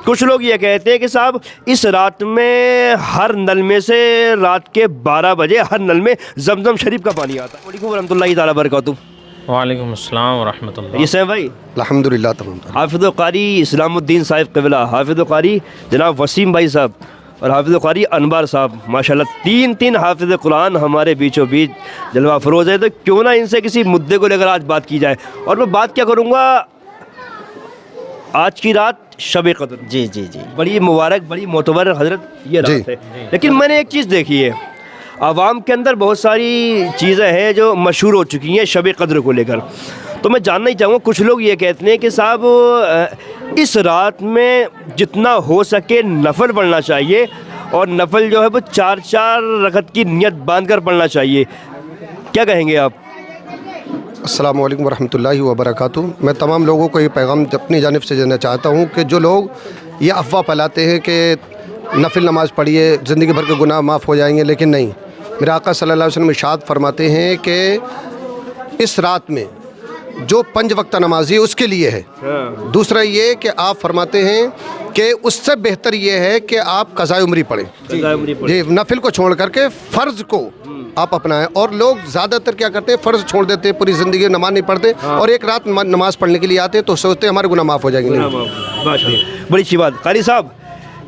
کچھ لوگ یہ کہتے ہیں کہ صاحب اس رات میں ہر نل میں سے رات کے 12 بجے ہر نل میں زمزم شریف کا پانی آتا ہے۔ وعلیکم ورحمۃ اللہ تعالیٰ وبرکاتہ۔ وعلیکم السلام ورحمۃ اللہ۔ یہ سیں بھائی الحمدللہ تمام حافظ قاری اسلام الدین صاحب قبلہ، حافظ قاری جناب وسیم بھائی صاحب اور حافظ قاری انبار صاحب، ماشاءاللہ تین حافظ قرآن ہمارے بیچوں بیچ جلوہ افروز ہے، تو کیوں نہ ان سے کسی مدعے کو لے کر آج بات کی جائے۔ اور میں بات کیا کروں گا، آج کی رات شب قدر، جی بڑی مبارک، بڑی معتبر حضرت یہ رات ہے، لیکن میں نے ایک چیز دیکھی ہے، عوام کے اندر بہت ساری چیزیں ہیں جو مشہور ہو چکی ہیں شب قدر کو لے کر، تو میں جاننا ہی چاہوں گا، کچھ لوگ یہ کہتے ہیں کہ صاحب اس رات میں جتنا ہو سکے نفل پڑھنا چاہیے، اور نفل جو ہے وہ 4 رکعت کی نیت باندھ کر پڑھنا چاہیے، کیا کہیں گے آپ؟ السلام علیکم ورحمۃ اللہ وبرکاتہ۔ میں تمام لوگوں کو یہ پیغام اپنی جانب سے دینا چاہتا ہوں کہ جو لوگ یہ افواہ پھیلاتے ہیں کہ نفل نماز پڑھیے زندگی بھر کے گناہ معاف ہو جائیں گے، لیکن نہیں، میرے آقا صلی اللہ علیہ وسلم ارشاد فرماتے ہیں کہ اس رات میں جو 5 وقت نمازی ہے اس کے لیے ہے۔ دوسرا یہ کہ آپ فرماتے ہیں کہ اس سے بہتر یہ ہے کہ آپ قضاء عمری پڑھیں، جی نفل کو چھوڑ کر کے فرض کو آپ اپنائیں۔ اور لوگ زیادہ تر کیا کرتے ہیں، فرض چھوڑ دیتے ہیں، پوری زندگی نماز نہیں پڑھتے، اور ایک رات نماز پڑھنے کے لیے آتے ہیں تو سوچتے ہیں ہمارے گناہ معاف ہو جائیں گے۔ بڑی اچھی بات قاری صاحب،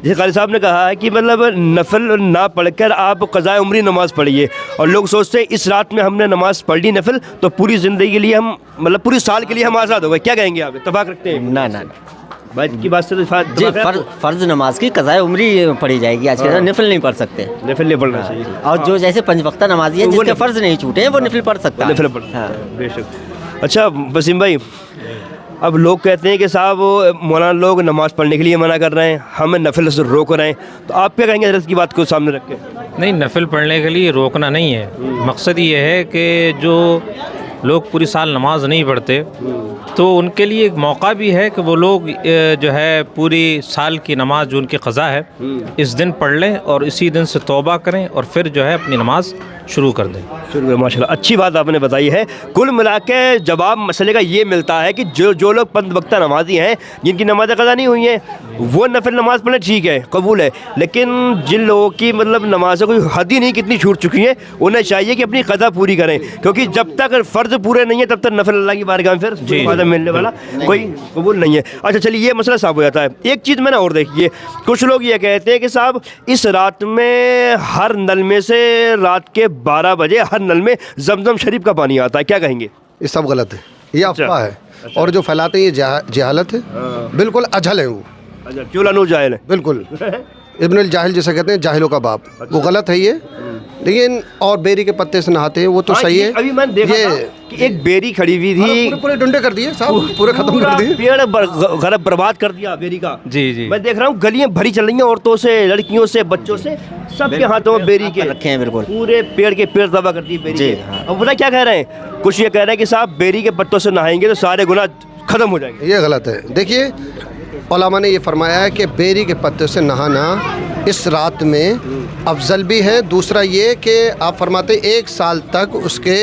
جیسے قاری صاحب نے کہا ہے کہ مطلب نفل نہ پڑھ کر آپ قضاء عمری نماز پڑھیے، اور لوگ سوچتے ہیں اس رات میں ہم نے نماز پڑھ لی نفل تو پوری زندگی کے لیے ہم مطلب پوری سال کے لیے ہم آزاد ہو گئے، کیا کہیں گے آپ؟ اتفاق رکھتے ہیں؟ نہ بات کی بات سے جی، فرض نماز کی قضاء عمری پڑھی جائے گی، آج کے نفل نہیں پڑھ سکتے، نفل نہیں پڑھنا چاہیے، اور جو جیسے 5 وقتہ نمازی ہے جس کے فرض نہیں چھوٹے ہیں وہ نفل پڑھ سکتا ہے، نفل پڑھنا بے شک۔ اچھا وسیم بھائی، اب لوگ کہتے ہیں کہ صاحب مولانا لوگ نماز پڑھنے کے لیے منع کر رہے ہیں، ہمیں نفل سے روک رہے ہیں، تو آپ کیا کہیں گے حضرت کی بات کو سامنے رکھ کے؟ نہیں، نفل پڑھنے کے لیے روکنا نہیں ہے، مقصد یہ ہے کہ جو لوگ پوری سال نماز نہیں پڑھتے تو ان کے لیے ایک موقع بھی ہے کہ وہ لوگ جو ہے پوری سال کی نماز جو ان کی قضا ہے اس دن پڑھ لیں، اور اسی دن سے توبہ کریں، اور پھر جو ہے اپنی نماز شروع کر دیں۔ ماشاء اللہ اچھی بات آپ نے بتائی ہے۔ کل ملا کے جواب مسئلے کا یہ ملتا ہے کہ جو لوگ 5 وقتہ نمازی ہیں، جن کی نمازیں قضا نہیں ہوئی ہیں، وہ نفل نماز پڑھیں، ٹھیک ہے، قبول ہے، لیکن جن لوگوں کی مطلب نمازوں کوئی حد ہی نہیں کتنی چھوٹ چکی ہیں، انہیں چاہیے کہ اپنی قضا پوری کریں، کیونکہ جب تک فرض پورے نہیں ہیں تب تک نفل اللہ کی بارگاہ میں پھر فائدہ ملنے والا کوئی قبول نہیں ہے۔ اچھا چلیے، یہ مسئلہ صاف ہو جاتا ہے۔ ایک چیز میں نے اور دیکھیے، کچھ لوگ یہ کہتے ہیں کہ صاحب اس رات میں ہر نل میں سے رات کے 12 بجے ہر نل میں زمزم شریف کا پانی آتا ہے، کیا کہیں گے؟ یہ سب غلط ہے، یہ افواہ ہے، اور جو پھیلاتے ہیں یہ جہالت ہے، بالکل اجہل ہے وہ، اچھا چولہا نو جاہل ہے، بالکل ابن الجاہل جیسے کہتے ہیں، جاہلوں کا باپ، وہ غلط ہے یہ۔ لیکن اور بیری کے پتے سے نہاتے ہیں وہ تو صحیح ہے۔ ابھی میں نے دیکھا تھا کہ ایک بیری کھڑی ہوئی تھی، پورے ڈنڈے کر دیے صاحب، پورے ختم کر دیے، پیڑ غرب برباد کر دیا بیری کا۔ جی میں دیکھ رہا ہوں گلیاں بھری چل رہی ہیں عورتوں سے، لڑکیوں سے، بچوں سے، سب کے ہاتھوں میں بیری کے رکھے ہیں، بالکل پورے پیڑ کے پیڑ تباہ کر دیے بیری کے۔ اب پتہ کیا کہہ رہے ہیں، کچھ یہ کہہ رہے ہیں کہ صاحب بیری کے پتوں سے نہائیں گے تو سارے گناہ ختم ہو جائیں گے، یہ غلط ہے۔ دیکھیے علماء نے یہ فرمایا ہے کہ بیری کے پتے سے نہانا اس رات میں افضل بھی ہے۔ دوسرا یہ کہ آپ فرماتے ہیں 1 سال تک اس کے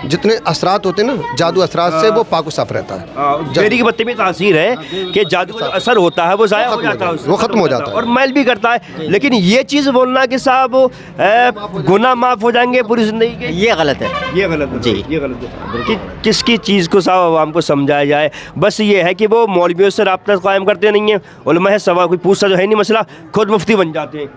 جتنے اثرات ہوتے ہیں نا، جادو اثرات سے، وہ پاک و صاف رہتا ہے۔ بیری کے پتے میں تاثیر ہے کہ جادو کا اثر ہوتا ہے وہ ضائع ہو جاتا ہے، وہ ختم ہو جاتا ہے، اور میل بھی کرتا ہے۔ لیکن یہ چیز بولنا کہ صاحب گناہ معاف ہو جائیں گے پوری زندگی کے، یہ غلط ہے، یہ غلط ہے جی، یہ غلط ہے کہ کس کی چیز کو صاحب عوام کو سمجھایا جائے۔ بس یہ ہے کہ وہ مولویوں سے رابطہ قائم کرتے نہیں ہیں، علماء سوال کوئی پوچھتا جو ہے نہیں مسئلہ، خود مفتی بن جاتے ہیں۔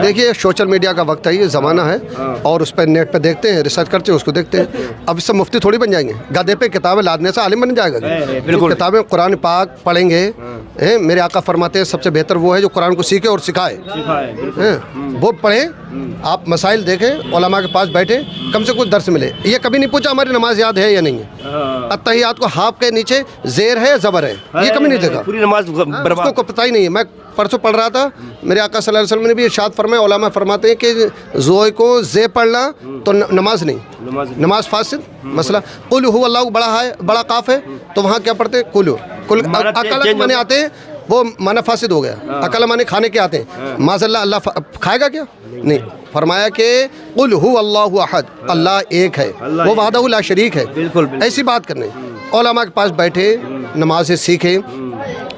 دیکھیے سوشل میڈیا کا وقت ہے، یہ زمانہ ہے، اور اس پہ نیٹ پہ دیکھتے ہیں، ریسرچ کرتے ہیں، اس کو دیکھتے ہیں۔ اب اس سے مفتی تھوڑی بن جائیں گے، گدھے پہ کتابیں لادنے سے عالم بن جائے گا؟ بالکل، کتابیں قرآن پاک پڑھیں گے، میرے آقا فرماتے ہیں سب سے بہتر وہ ہے جو قرآن کو سیکھے اور سکھائے، وہ پڑھیں، آپ مسائل دیکھیں، علماء کے پاس بیٹھیں، کم سے کچھ درس ملے۔ یہ کبھی نہیں پوچھا ہماری نماز یاد ہے یا نہیں ہے، اتحیات کو ہاف کے نیچے زیر ہے زبر ہے، یہ کبھی نہیں دیکھا، پوری نماز برباد، اس کو پتہ ہی نہیں ہے۔ میں پرسوں پڑھ رہا تھا، میرے آقا صلی اللہ علیہ وسلم نے بھی ارشاد فرمایا، علماء فرماتے ہیں کہ زوئے کو زے پڑھنا تو نماز نہیں، نماز فاسد۔ مسئلہ قل هو اللہ بڑا قاف ہے تو وہاں کیا پڑھتے ہیں، کلو عقل مانے آتے ہیں، وہ معنی فاسد ہو گیا، عقل مانے کھانے کے آتے ہیں، معاذ اللہ اللہ کھائے گا کیا؟ نہیں، فرمایا کہ قل هو اللہ احد، اللہ ایک ہے، وہ وحدہ لا شریک ہے، ایسی بات کرنے۔ علماء کے پاس بیٹھے، نمازیں سیکھیں،